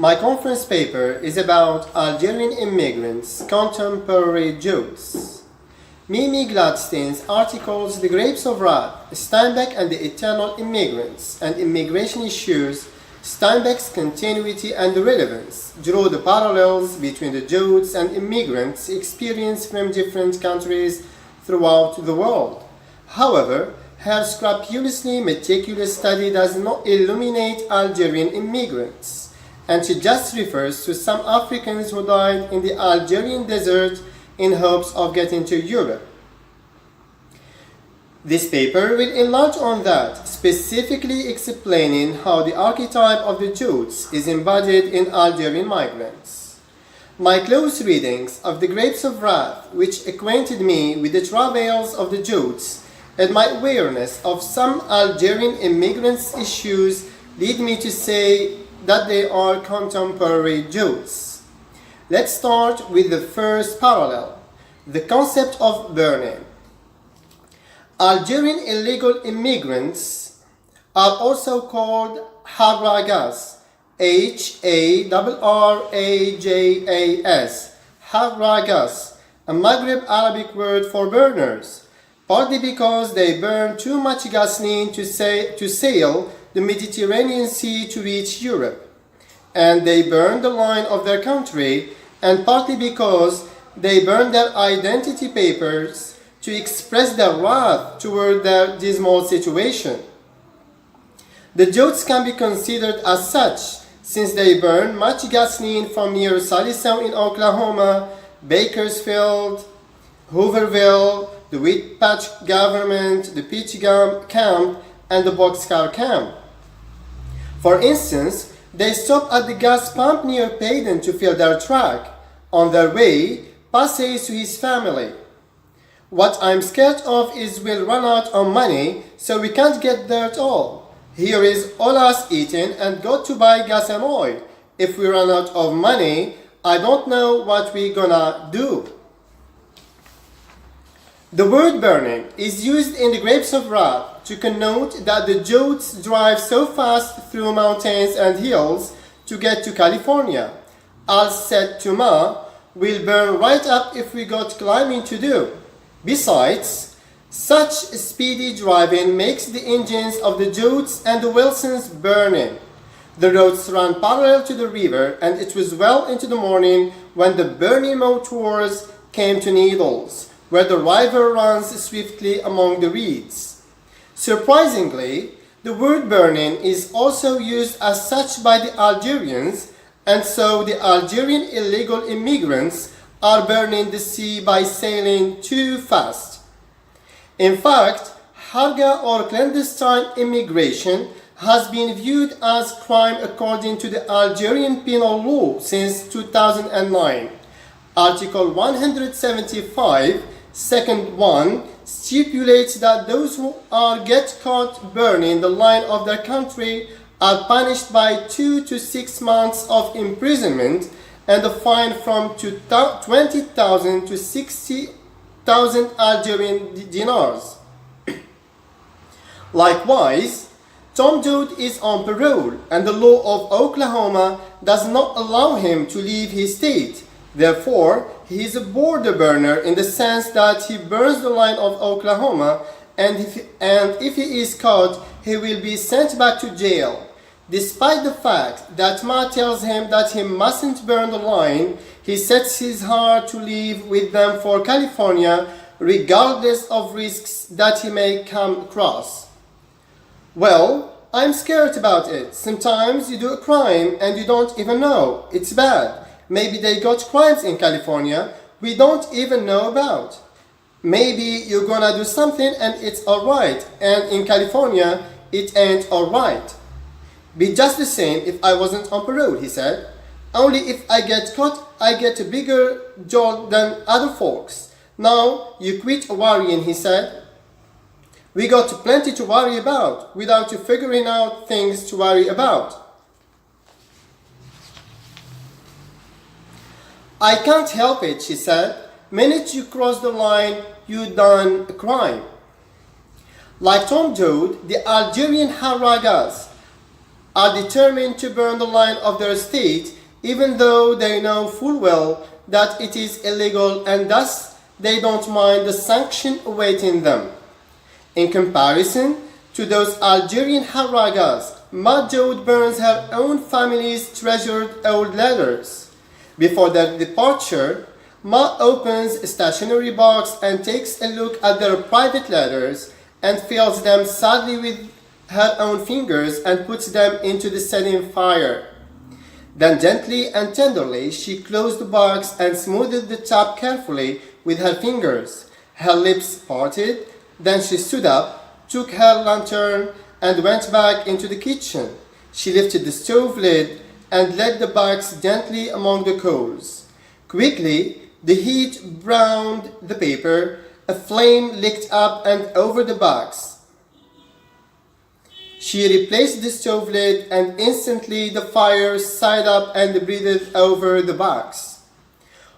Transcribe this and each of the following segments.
My conference paper is about Algerian immigrants, contemporary Joads. Mimi Gladstein's articles The Grapes of Wrath, Steinbeck and the Eternal Immigrants, and Immigration Issues, Steinbeck's Continuity and Relevance, draw the parallels between the Joads and immigrants experienced from different countries throughout the world. However, her scrupulously meticulous study does not illuminate Algerian immigrants, and she just refers to some Africans who died in the Algerian desert in hopes of getting to Europe. This paper will enlarge on that, specifically explaining how the archetype of the Joads is embodied in Algerian migrants. My close readings of The Grapes of Wrath, which acquainted me with the travails of the Joads, and my awareness of some Algerian immigrants' issues lead me to say that they are contemporary Joads. Let's start with the first parallel, the concept of burning. Algerian illegal immigrants are also called Harragas, Harrajas, Harragas, a Maghreb Arabic word for burners, partly because they burn too much gasoline to sail the Mediterranean Sea to reach Europe, and they burn the line of their country, and partly because they burn their identity papers to express their wrath toward their dismal situation. The Joads can be considered as such, since they burn much gasoline from near Salisaw in Oklahoma, Bakersfield, Hooverville, the Wheat Patch Government, the Peach Camp, and the Boxcar Camp. For instance, they stop at the gas pump near Paden to fill their truck. On their way, Paz says to his family, "What I'm scared of is we'll run out of money, so we can't get there at all. Here is all us eating and got to buy gas and oil. If we run out of money, I don't know what we gonna do." The word burning is used in The Grapes of Wrath to connote that the Joads drive so fast through mountains and hills to get to California. As said to Ma, "We'll burn right up if we got climbing to do." Besides, such speedy driving makes the engines of the Joads and the Wilsons burning. The roads ran parallel to the river, and it was well into the morning when the burning motors came to Needles, where the river runs swiftly among the reeds. Surprisingly, the word burning is also used as such by the Algerians, and so the Algerian illegal immigrants are burning the sea by sailing too fast. In fact, Harga or clandestine immigration has been viewed as crime according to the Algerian penal law since 2009. Article 175, Second 1, stipulates that those who get caught burning the line of their country are punished by 2 to 6 months of imprisonment and a fine from 20,000 to 60,000 Algerian dinars. Likewise, Tom Joad is on parole, and the law of Oklahoma does not allow him to leave his state. Therefore, he is a border burner in the sense that he burns the line of Oklahoma, and if he is caught, he will be sent back to jail. Despite the fact that Ma tells him that he mustn't burn the line, he sets his heart to leave with them for California, regardless of risks that he may come across. Well, I'm scared about it. Sometimes you do a crime and you don't even know. It's bad. Maybe they got crimes in California we don't even know about. Maybe you're gonna do something and it's alright, and in California it ain't alright. Be just the same if I wasn't on parole, he said. Only if I get caught, I get a bigger jolt than other folks. Now you quit worrying, he said. We got plenty to worry about without you figuring out things to worry about. I can't help it, she said. Minute you cross the line, you done a crime. Like Tom Joad, the Algerian Harragas are determined to burn the line of their state, even though they know full well that it is illegal, and thus they don't mind the sanction awaiting them. In comparison to those Algerian Haragas, Ma Joad burns her own family's treasured old letters. Before their departure, Ma opens a stationery box and takes a look at their private letters and fills them sadly with her own fingers and puts them into the setting fire. Then gently and tenderly she closed the box and smoothed the top carefully with her fingers. Her lips parted. Then she stood up, took her lantern, and went back into the kitchen. She lifted the stove lid and let the box gently among the coals. Quickly, the heat browned the paper. A flame licked up and over the box. She replaced the stove lid, and instantly the fire sighed up and breathed over the box.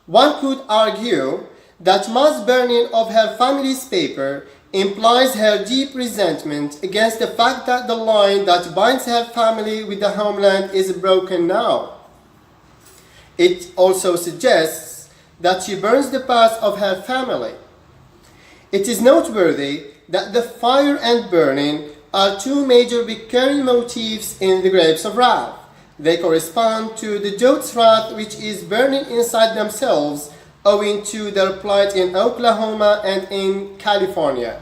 One could argue that Ma's burning of her family's paper implies her deep resentment against the fact that the line that binds her family with the homeland is broken now. It also suggests that she burns the past of her family. It is noteworthy that the fire and burning are two major recurring motifs in the Grapes of Wrath. They correspond to the Joads' wrath, which is burning inside themselves owing to their plight in Oklahoma and in California.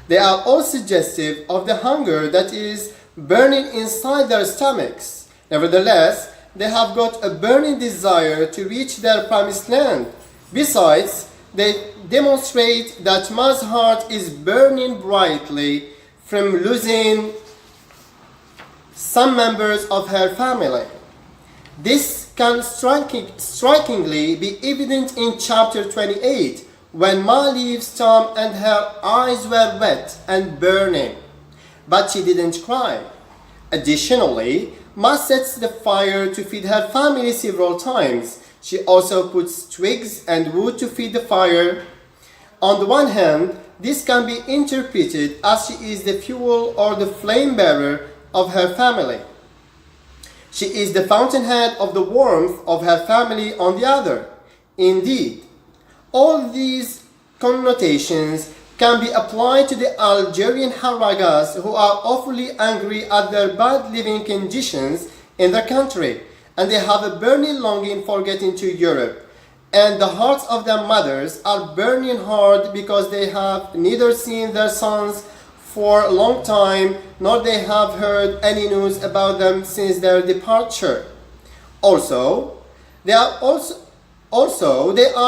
They are all suggestive of the hunger that is burning inside their stomachs. Nevertheless, they have got a burning desire to reach their promised land. Besides, they demonstrate that Ma's heart is burning brightly from losing some members of her family. This can strikingly be evident in chapter 28, when Ma leaves Tom and her eyes were wet and burning, but she didn't cry. Additionally, Ma sets the fire to feed her family several times. She also puts twigs and wood to feed the fire. On the one hand, this can be interpreted as she is the fuel or the flame bearer of her family. She is the fountainhead of the warmth of her family on the other. Indeed, all these connotations can be applied to the Algerian Haragas, who are awfully angry at their bad living conditions in their country, and they have a burning longing for getting to Europe. And the hearts of their mothers are burning hard because they have neither seen their sons for a long time, nor they have heard any news about them since their departure. They are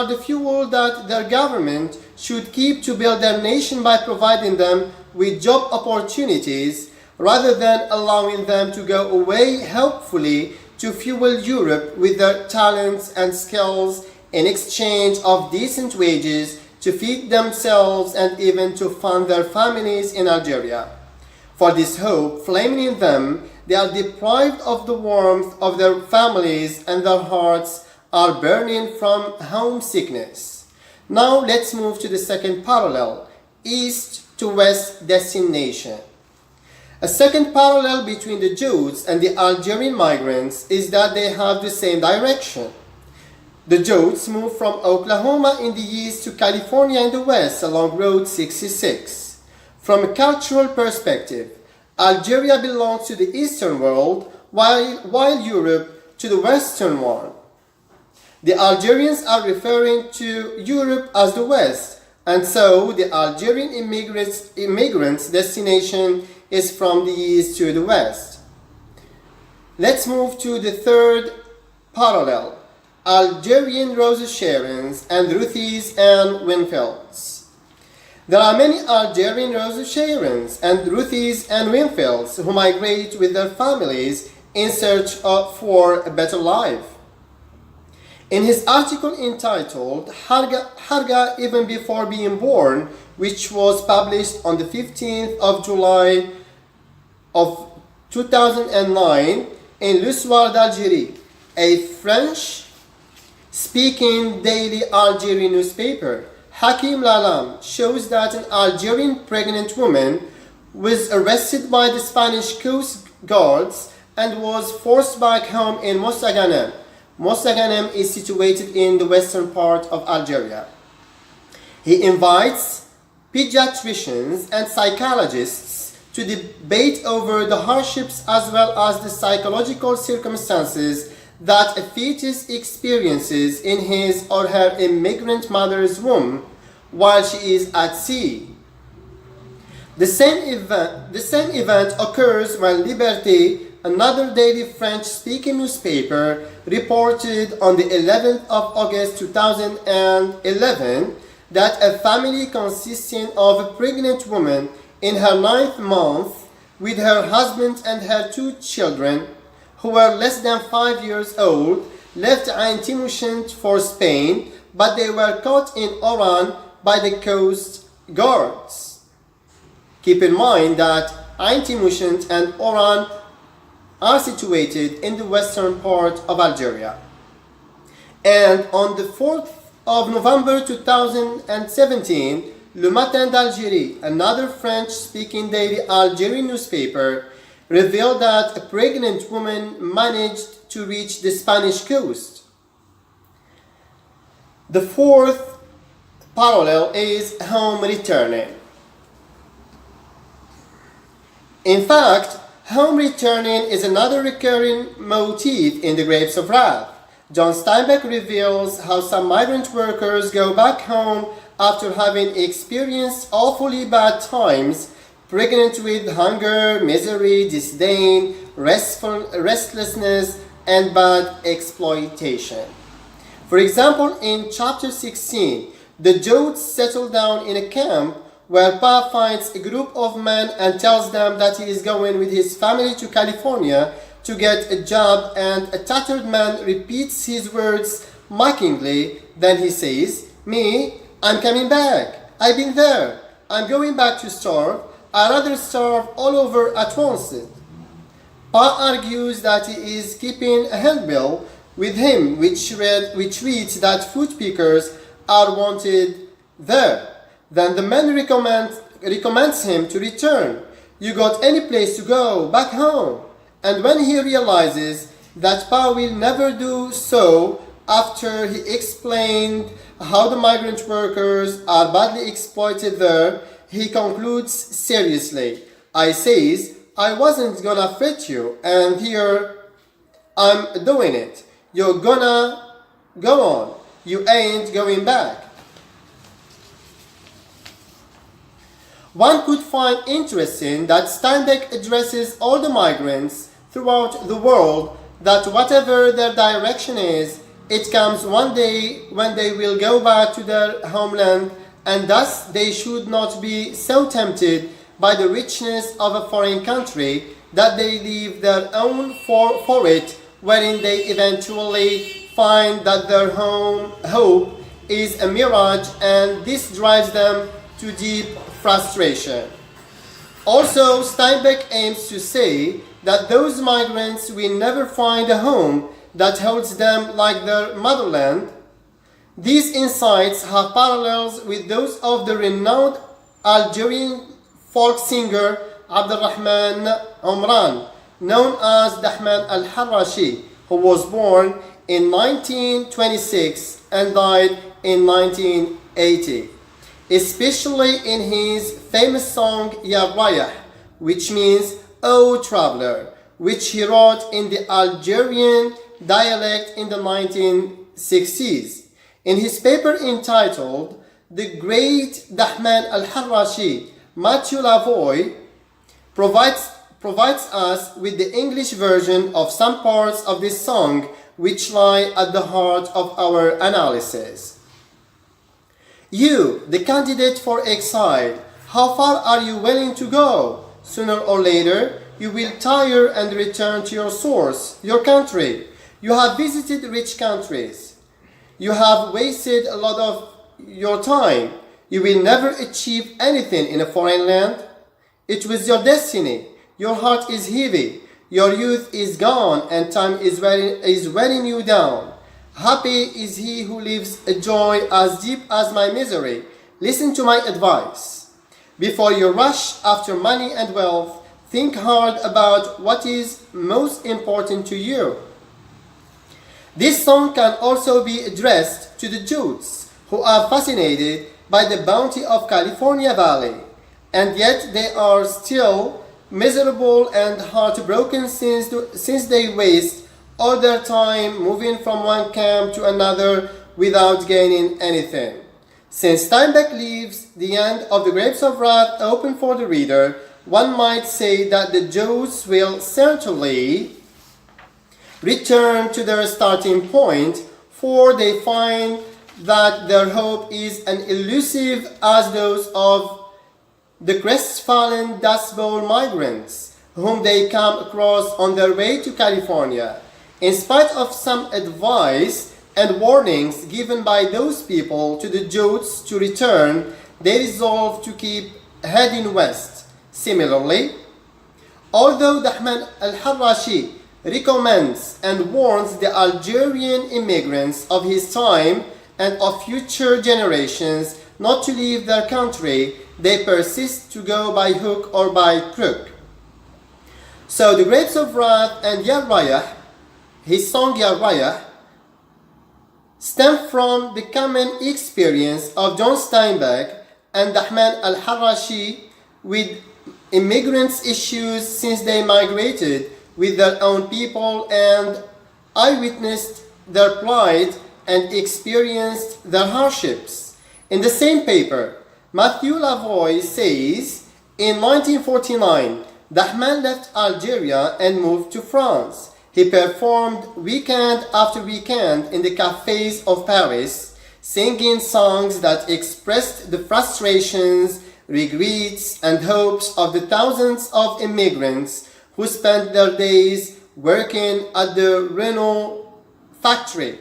the fuel that their government should keep to build their nation by providing them with job opportunities, rather than allowing them to go away helpfully to fuel Europe with their talents and skills in exchange of decent wages to feed themselves and even to fund their families in Algeria. For this hope flaming in them, they are deprived of the warmth of their families, and their hearts are burning from homesickness. Now let's move to the second parallel, east to west destination. A second parallel between the Joads and the Algerian migrants is that they have the same direction. The Joads moved from Oklahoma in the east to California in the west along Route 66. From a cultural perspective, Algeria belongs to the Eastern world, while Europe to the Western one. The Algerians are referring to Europe as the West, and so the Algerian immigrants' destination is from the east to the west. Let's move to the third parallel, Algerian Rosicrucians and Ruthies and Winfields. There are many Algerian Rosicrucians and Ruthies and Winfields who migrate with their families in search for a better life. In his article entitled Harga Even Before Being Born, which was published on the 15th of July of 2009 in Le Soir d'Algérie, a French-speaking daily Algerian newspaper, Hakim Lalam shows that an Algerian pregnant woman was arrested by the Spanish Coast Guards and was forced back home in Mosaganem. Mosaganem is situated in the western part of Algeria. He invites pediatricians and psychologists to debate over the hardships as well as the psychological circumstances that a fetus experiences in his or her immigrant mother's womb while she is at sea. The same event occurs when Liberté, another daily French-speaking newspaper, reported on the 11th of August 2011 that a family consisting of a pregnant woman in her 9th month with her husband and her 2 children, who were less than 5 years old, left Ain Timouchent for Spain, but they were caught in Oran by the coast guards. Keep in mind that Ain Timouchent and Oran are situated in the western part of Algeria. And on the 4th of November 2017, Le Matin d'Algérie, another French-speaking daily Algerian newspaper, revealed that a pregnant woman managed to reach the Spanish coast. The fourth parallel is home returning. In fact, home returning is another recurring motif in the Grapes of Wrath. John Steinbeck reveals how some migrant workers go back home after having experienced awfully bad times, pregnant with hunger, misery, disdain, restlessness, and bad exploitation. For example, in chapter 16, the Joads settle down in a camp where Pa finds a group of men and tells them that he is going with his family to California to get a job, and a tattered man repeats his words mockingly. Then he says, "Me, I'm coming back. I've been there. I'm going back to starve. I'd rather starve all over at once." Pa argues that he is keeping a handbill with him which reads that fruit pickers are wanted there. Then the man recommends him to return. "You got any place to go? Back home." And when he realizes that Pa will never do so, after he explained how the migrant workers are badly exploited there, he concludes seriously. I wasn't gonna fret you, and here I'm doing it. You're gonna go on. You ain't going back. One could find interesting that Steinbeck addresses all the migrants throughout the world, that whatever their direction is, it comes one day when they will go back to their homeland, and thus they should not be so tempted by the richness of a foreign country that they leave their own for it, wherein they eventually find that their hope is a mirage, and this drives them to deep frustration. Also, Steinbeck aims to say that those migrants will never find a home that holds them like their motherland. These insights have parallels with those of the renowned Algerian folk singer Abdelrahman Omran, known as Dahman al-Harrashi, who was born in 1926 and died in 1980, especially in his famous song Ya Rayah, which means "O Traveler," which he wrote in the Algerian dialect in the 1960s. In his paper entitled "The Great Dahman al-Harrashi, Mathieu Lavoie," provides us with the English version of some parts of this song, which lie at the heart of our analysis. You, the candidate for exile, how far are you willing to go? Sooner or later, you will tire and return to your source, your country. You have visited rich countries. You have wasted a lot of your time. You will never achieve anything in a foreign land. It was your destiny. Your heart is heavy. Your youth is gone, and time is wearing you down. Happy is he who lives a joy as deep as my misery. Listen to my advice. Before you rush after money and wealth, Think hard about what is most important to you. This song can also be addressed to the Joads, who are fascinated by the bounty of California Valley, and yet they are still miserable and heartbroken since they waste all their time moving from one camp to another without gaining anything. Since Steinbeck leaves the end of the Grapes of Wrath open for the reader, one might say that the Joads will certainly return to their starting point, for they find that their hope is as elusive as those of the crestfallen Dust Bowl migrants whom they come across on their way to California. In spite of some advice and warnings given by those people to the Joads to return, they resolve to keep heading west. Similarly, although Dahman al-Harashi recommends and warns the Algerian immigrants of his time and of future generations not to leave their country, they persist to go by hook or by crook. So the Grapes of Wrath and Yarrayah, his song Yarrayah, stem from the common experience of John Steinbeck and Dahman al-Harashi with immigrants' issues since they migrated with their own people and eyewitnessed their plight and experienced their hardships. In the same paper, Matthew Lavoie says, in 1949, Dahman left Algeria and moved to France. He performed weekend after weekend in the cafes of Paris, singing songs that expressed the frustrations, regrets, and hopes of the thousands of immigrants who spent their days working at the Renault factory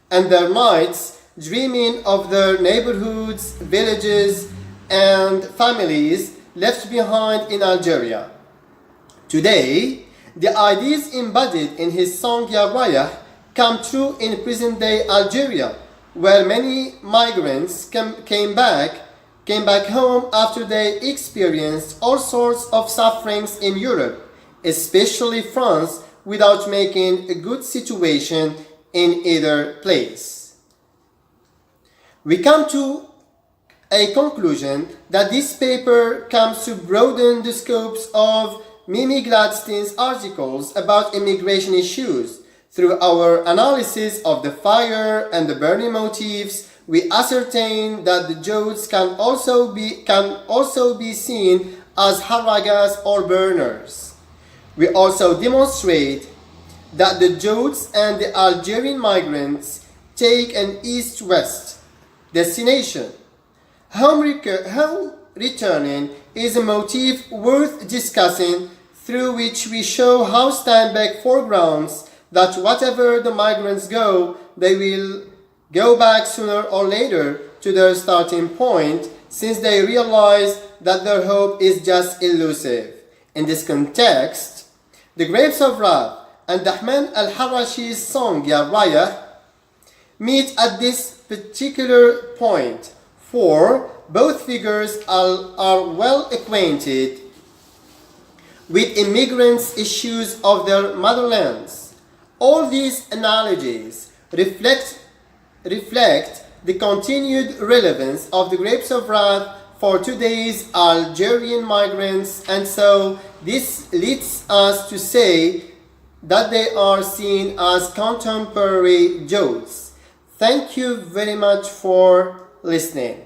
and their nights dreaming of their neighborhoods, villages, and families left behind in Algeria. Today, the ideas embodied in his song Yarrayah come true in present-day Algeria, where many migrants came back home after they experienced all sorts of sufferings in Europe, especially France, without making a good situation in either place. We come to a conclusion that this paper comes to broaden the scopes of Mimi Gladstein's articles about immigration issues. Through our analysis of the fire and the burning motifs, we ascertain that the Joads can also be seen as haragas or burners. We also demonstrate that the Joads and the Algerian migrants take an east-west destination. Home returning is a motif worth discussing, through which we show how Steinbeck foregrounds that whatever the migrants go, they will go back sooner or later to their starting point, since they realize that their hope is just elusive. In this context, the Grapes of Wrath and Dahman al-Harashi's song Yarrayah meet at this particular point, for both figures are well acquainted with immigrants' issues of their motherlands. All these analogies reflect the continued relevance of the Grapes of Wrath for today's Algerian migrants, and so this leads us to say that they are seen as contemporary Joads. Thank you very much for listening.